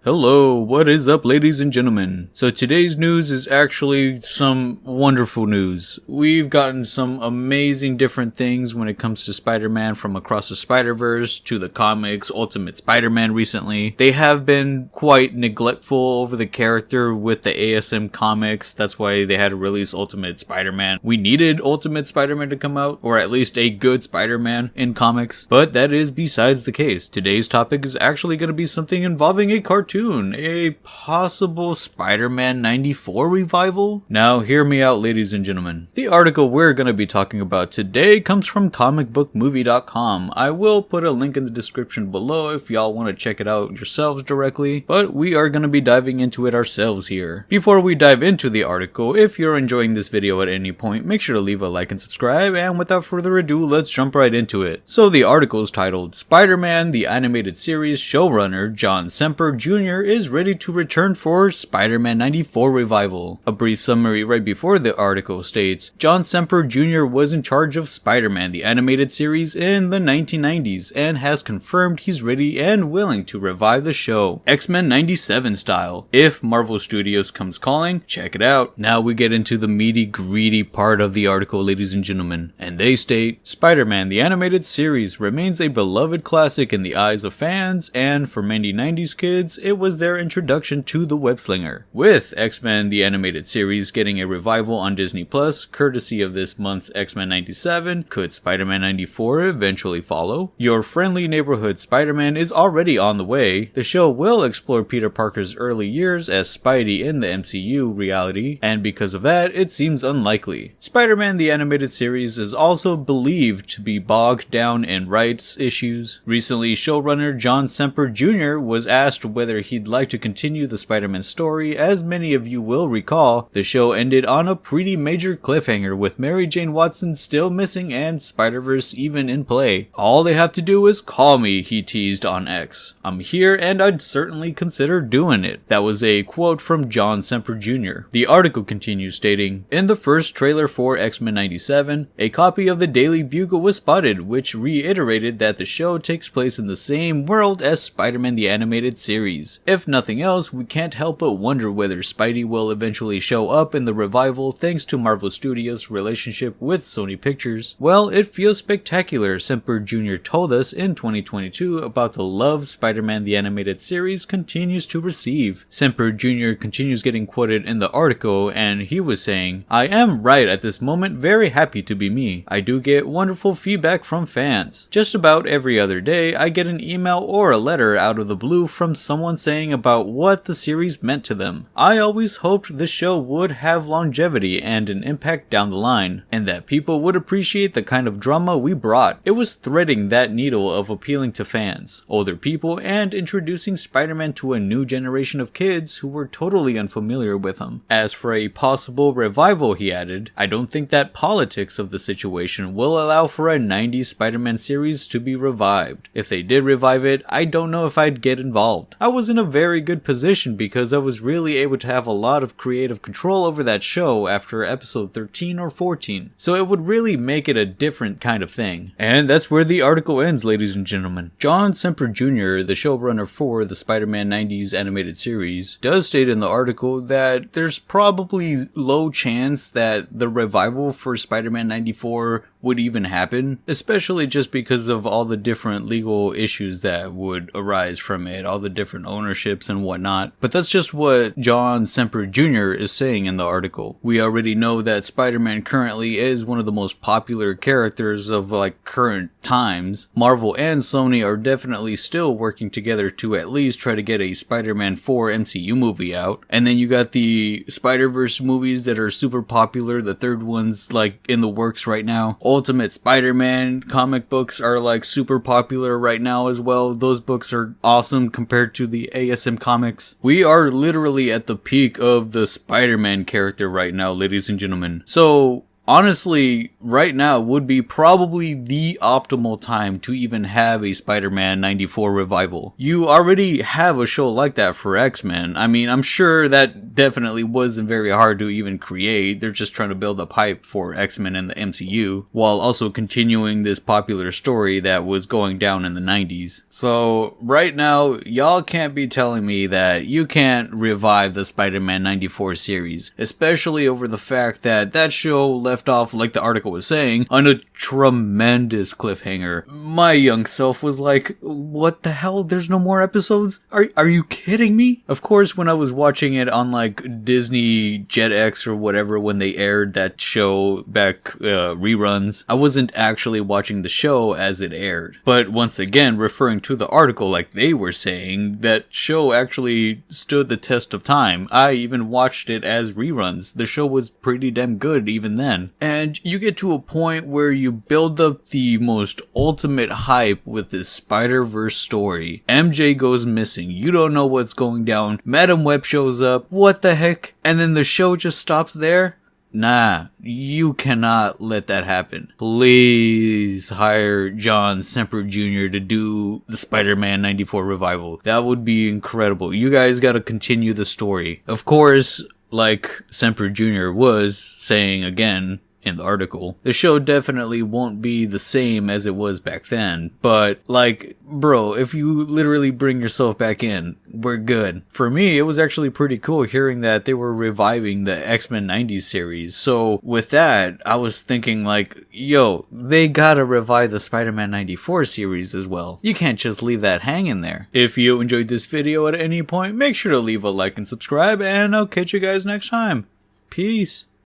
Hello, what is up, ladies and gentlemen? So today's news is actually some wonderful news. We've gotten some amazing different things when it comes to Spider-Man, from Across the Spider-Verse to the comics, Ultimate Spider-Man recently. They have been quite neglectful over the character with the ASM comics. That's why they had to release Ultimate Spider-Man. We needed Ultimate Spider-Man to come out, or at least a good Spider-Man in comics. But that is besides the case. Today's topic is actually going to be something involving a cartoon. A possible Spider-Man 94 revival? Now hear me out, ladies and gentlemen. The article we're going to be talking about today comes from comicbookmovie.com. I will put a link in the description below if y'all want to check it out yourselves directly, but we are going to be diving into it ourselves here. Before we dive into the article, if you're enjoying this video at any point, make sure to leave a like and subscribe, and without further ado, let's jump right into it. So the article is titled, Spider-Man the Animated Series showrunner John Semper Jr. is ready to return for Spider-Man 94 revival. A brief summary right before the article states, John Semper Jr. was in charge of Spider-Man the Animated Series in the 1990s and has confirmed he's ready and willing to revive the show, X-Men 97 style. If Marvel Studios comes calling, check it out. Now we get into the meaty, greedy part of the article, ladies and gentlemen, and they state, Spider-Man the Animated Series remains a beloved classic in the eyes of fans, and for many 90s kids, it was their introduction to the web-slinger. With X-Men the Animated Series getting a revival on Disney Plus, courtesy of this month's X-Men 97, could Spider-Man 94 eventually follow? Your friendly neighborhood Spider-Man is already on the way. The show will explore Peter Parker's early years as Spidey in the MCU reality, and because of that, it seems unlikely. Spider-Man the Animated Series is also believed to be bogged down in rights issues. Recently, showrunner John Semper Jr. was asked whether he'd like to continue the Spider-Man story. As many of you will recall, the show ended on a pretty major cliffhanger with Mary Jane Watson still missing and Spider-Verse even in play. All they have to do is call me, he teased on X. I'm here and I'd certainly consider doing it. That was a quote from John Semper Jr. The article continues stating, in the first trailer for X-Men 97, a copy of the Daily Bugle was spotted, which reiterated that the show takes place in the same world as Spider-Man the Animated Series. If nothing else, we can't help but wonder whether Spidey will eventually show up in the revival thanks to Marvel Studios' relationship with Sony Pictures. Well, it feels spectacular, Semper Jr. told us in 2022 about the love Spider-Man the Animated Series continues to receive. Semper Jr. continues getting quoted in the article, and he was saying, I am right at this moment very happy to be me. I do get wonderful feedback from fans. Just about every other day, I get an email or a letter out of the blue from someone saying about what the series meant to them. I always hoped the show would have longevity and an impact down the line, and that people would appreciate the kind of drama we brought. It was threading that needle of appealing to fans, older people, and introducing Spider-Man to a new generation of kids who were totally unfamiliar with him. As for a possible revival, he added, I don't think that politics of the situation will allow for a 90s Spider-Man series to be revived. If they did revive it, I don't know if I'd get involved. I was in a very good position because I was really able to have a lot of creative control over that show after episode 13 or 14, so it would really make it a different kind of thing. And that's where the article ends, ladies and gentlemen. John Semper Jr., the showrunner for the Spider-Man 90s animated series, does state in the article that there's probably low chance that the revival for Spider-Man 94 would even happen, especially just because of all the different legal issues that would arise from it, all the different ownerships and whatnot. But that's just what John Semper Jr. is saying in the article. We already know that Spider-Man currently is one of the most popular characters of current times. Marvel and Sony are definitely still working together to at least try to get a Spider-Man 4 MCU movie out. And then you got the Spider-Verse movies that are super popular. The third one's in the works right now. Ultimate Spider-Man comic books are super popular right now as well. Those books are awesome compared to the ASM comics. We are literally at the peak of the Spider-Man character right now, ladies and gentlemen. So honestly, right now would be probably the optimal time to even have a Spider-Man 94 revival. You already have a show like that for X-Men. I mean, I'm sure that definitely wasn't very hard to even create. They're just trying to build up hype for X-Men in the MCU, while also continuing this popular story that was going down in the 90s. So, right now, y'all can't be telling me that you can't revive the Spider-Man 94 series, especially over the fact that that show left off, like the article was saying, on a tremendous cliffhanger. My young self was like, what the hell? There's no more episodes? Are you kidding me? Of course, when I was watching it on like Disney Jetix or whatever, when they aired that show back, reruns, I wasn't actually watching the show as it aired. But once again, referring to the article, like they were saying, that show actually stood the test of time. I even watched it as reruns. The show was pretty damn good even then. And you get to a point where you build up the most ultimate hype with this Spider-Verse story. MJ goes missing. You don't know what's going down. Madam Web shows up. What the heck? And then the show just stops there? Nah, you cannot let that happen. Please hire John Semper Jr. to do the Spider-Man 94 revival. That would be incredible. You guys gotta continue the story. Of course, like Semper Jr. was saying again in the article, the show definitely won't be the same as it was back then. But, like, bro, if you literally bring yourself back in, we're good. For me, it was actually pretty cool hearing that they were reviving the X-Men 90s series. So, with that, I was thinking, like, yo, they gotta revive the Spider-Man 94 series as well. You can't just leave that hanging there. If you enjoyed this video at any point, make sure to leave a like and subscribe, and I'll catch you guys next time. Peace.